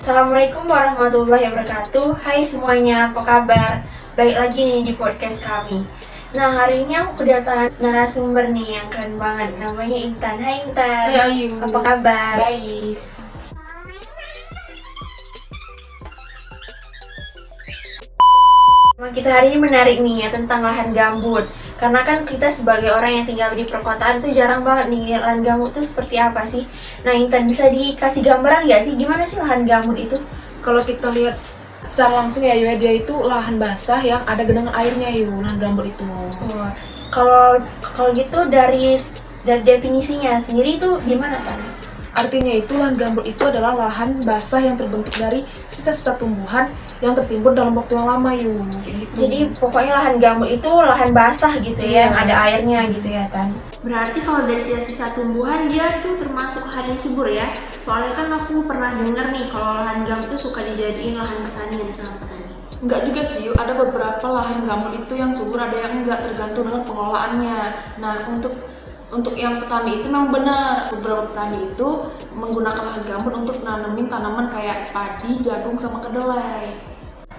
Assalamualaikum warahmatullahi wabarakatuh. Hai semuanya, apa kabar? Baik lagi nih di podcast kami. Nah, hari ini aku kedatangan narasumber nih yang keren banget. Namanya Intan. Hai Intan. Hai Ayu. Apa kabar? Baik. Tema kita hari ini menarik nih ya, tentang lahan gambut. Karena kan kita sebagai orang yang tinggal di perkotaan tuh jarang banget nih lahan gambut tuh seperti apa sih. Nah Intan, bisa dikasih gambaran nggak sih gimana sih lahan gambut itu? Kalau kita lihat secara langsung ya, dia itu lahan basah yang ada genangan airnya, lahan gambut itu. Oh, kalau gitu dari definisinya sendiri itu gimana kan? Artinya itu lahan gambut itu adalah lahan basah yang terbentuk dari sisa-sisa tumbuhan yang tertimbun dalam waktu yang lama, gitu. Jadi pokoknya lahan gambut itu lahan basah gitu ya, yang ada airnya gitu ya Tan. Berarti kalau dari sisa-sisa tumbuhan dia tuh termasuk lahan yang subur ya. Soalnya kan aku pernah dengar nih kalau lahan gambut itu suka dijadiin lahan pertanian sama petani. Enggak juga sih, ada beberapa lahan gambut itu yang subur, ada yang enggak, tergantung dengan pengelolaannya. Nah, untuk yang petani itu memang benar, beberapa petani itu menggunakan lahan gambut untuk menanamin tanaman kayak padi, jagung, sama kedelai.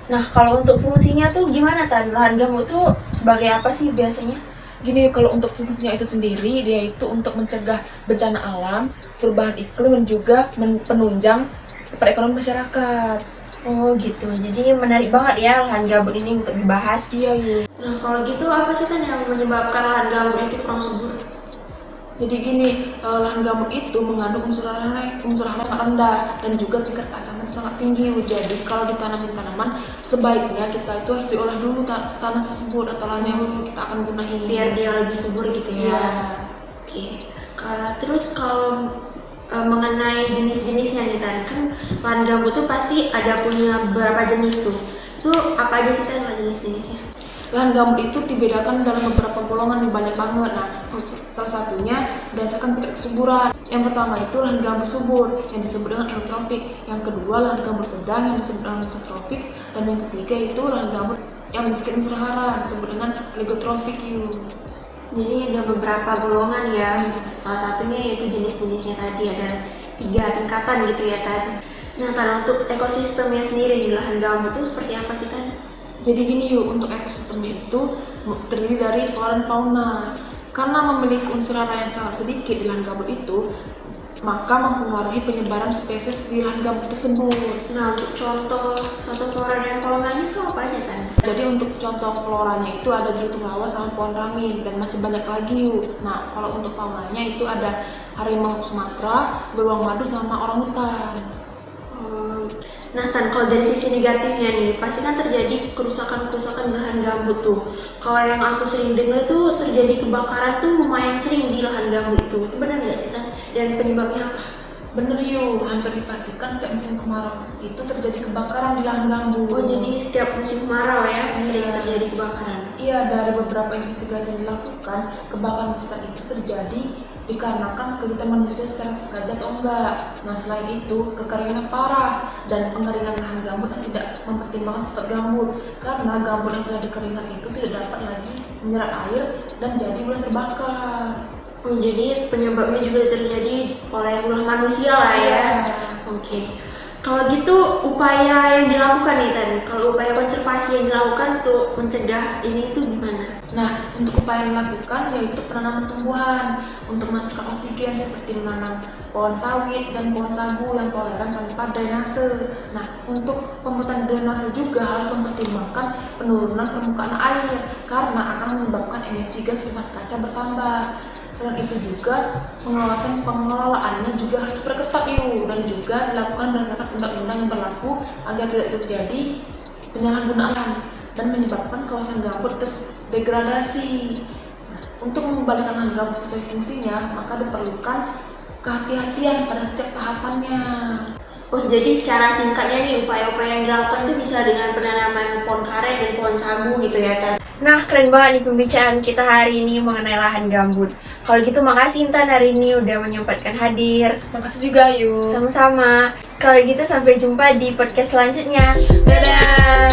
Nah, kalau untuk fungsinya tuh gimana Tan? Lahan gambut tuh sebagai apa sih biasanya? Gini, kalau untuk fungsinya itu sendiri, dia itu untuk mencegah bencana alam, perubahan iklim, dan juga penunjang perekonomian masyarakat. Oh gitu, jadi menarik banget ya lahan gambut ini untuk dibahas. Iya. Nah kalau gitu apa sih Tan yang menyebabkan lahan gambut itu kurang subur? Jadi gini, lahan gambut itu mengandung unsur hara yang rendah dan juga tingkat keasaman sangat tinggi. Jadi kalau ditanamin tanaman, sebaiknya kita itu harus diolah dulu tanah tersebut atau lahan yang kita akan gunain. Biar dia lebih subur gitu ya. Iya. Oke. Terus kalau mengenai jenis-jenisnya nih Tan, kan lahan gambut tuh pasti ada punya beberapa jenis tuh. Itu apa aja sih Tan jenis-jenisnya? Lahan gambut itu dibedakan dalam beberapa golongan, banyak banget. Nah, salah satunya berdasarkan tingkat kesuburan. Yang pertama itu lahan gambut subur yang disebut dengan eutrofik. Yang kedua lahan gambut sedang yang disebut dengan mesotrofik. Dan yang ketiga itu lahan gambut yang miskin unsur hara disebut dengan oligotrofik. Jadi ada beberapa golongan ya. Salah satunya yaitu jenis-jenisnya tadi ada 3 tingkatan gitu ya Tan. Nah Tan, untuk ekosistemnya sendiri di lahan gambut itu seperti apa sih Tan? Jadi gini untuk ekosistemnya itu terdiri dari flora dan fauna. Karena memiliki unsur hara yang sangat sedikit di lahan gambut itu, maka mempengaruhi penyebaran spesies di lahan gambut tersebut. Nah untuk contoh flora dan faunanya itu apa aja Tan? Jadi untuk contoh floranya itu ada jelutung lawas sama pohon ramin dan masih banyak lagi. Nah kalau untuk faunanya itu ada harimau Sumatera, beruang madu, sama orangutan. Nah Tan, kalau dari sisi negatifnya nih, pasti kan terjadi kerusakan-kerusakan di lahan gambut tuh. Kalau yang aku sering dengar tuh terjadi kebakaran tuh lumayan sering di lahan gambut itu. Itu benar nggak sih Tan? Dan penyebabnya apa? Bener hampir dipastikan setiap musim kemarau itu terjadi kebakaran di lahan gambut. Oh jadi setiap musim kemarau ya sering terjadi kebakaran? Iya, dari beberapa investigasi yang dilakukan, kebakaran hutan itu terjadi dikarenakan kegiatan manusia secara sengaja atau enggak. Nah selain itu, kekeringan parah dan pengeringan lahan gambut yang tidak mempertimbangkan sifat gambut, karena gambut yang telah dikeringkan itu tidak dapat lagi menyerap air dan jadi mudah terbakar. Oh, jadi penyebabnya juga terjadi oleh ulah manusia lah ya. Oke. Kalau gitu upaya yang dilakukan nih Tan, kalau upaya konservasi yang dilakukan untuk mencegah ini itu gimana? Nah, untuk upaya yang dilakukan yaitu penanaman tumbuhan untuk menghasilkan oksigen seperti menanam pohon sawit dan pohon sagu yang toleran tanpa drainase. Nah, untuk pembuatan drainase juga harus mempertimbangkan penurunan permukaan air karena akan menyebabkan emisi gas rumah kaca bertambah. Selain itu juga pengelolaannya juga harus diperketat dan juga dilakukan berdasarkan undang-undang yang berlaku agar tidak terjadi penyalahgunaan dan menyebabkan kawasan gambut terdegradasi. Nah, untuk mengembalikan lahan gambut sesuai fungsinya, maka diperlukan kehati-hatian pada setiap tahapannya. Oh jadi secara singkatnya nih upaya-upaya yang dilakukan itu bisa dengan penanaman pohon karet dan pohon sagu gitu ya Tan. Nah keren banget nih pembicaraan kita hari ini mengenai lahan gambut. Kalau gitu makasih Intan hari ini udah menyempatkan hadir. Makasih juga Ayu. Sama-sama. Kalau gitu sampai jumpa di podcast selanjutnya. Dadah.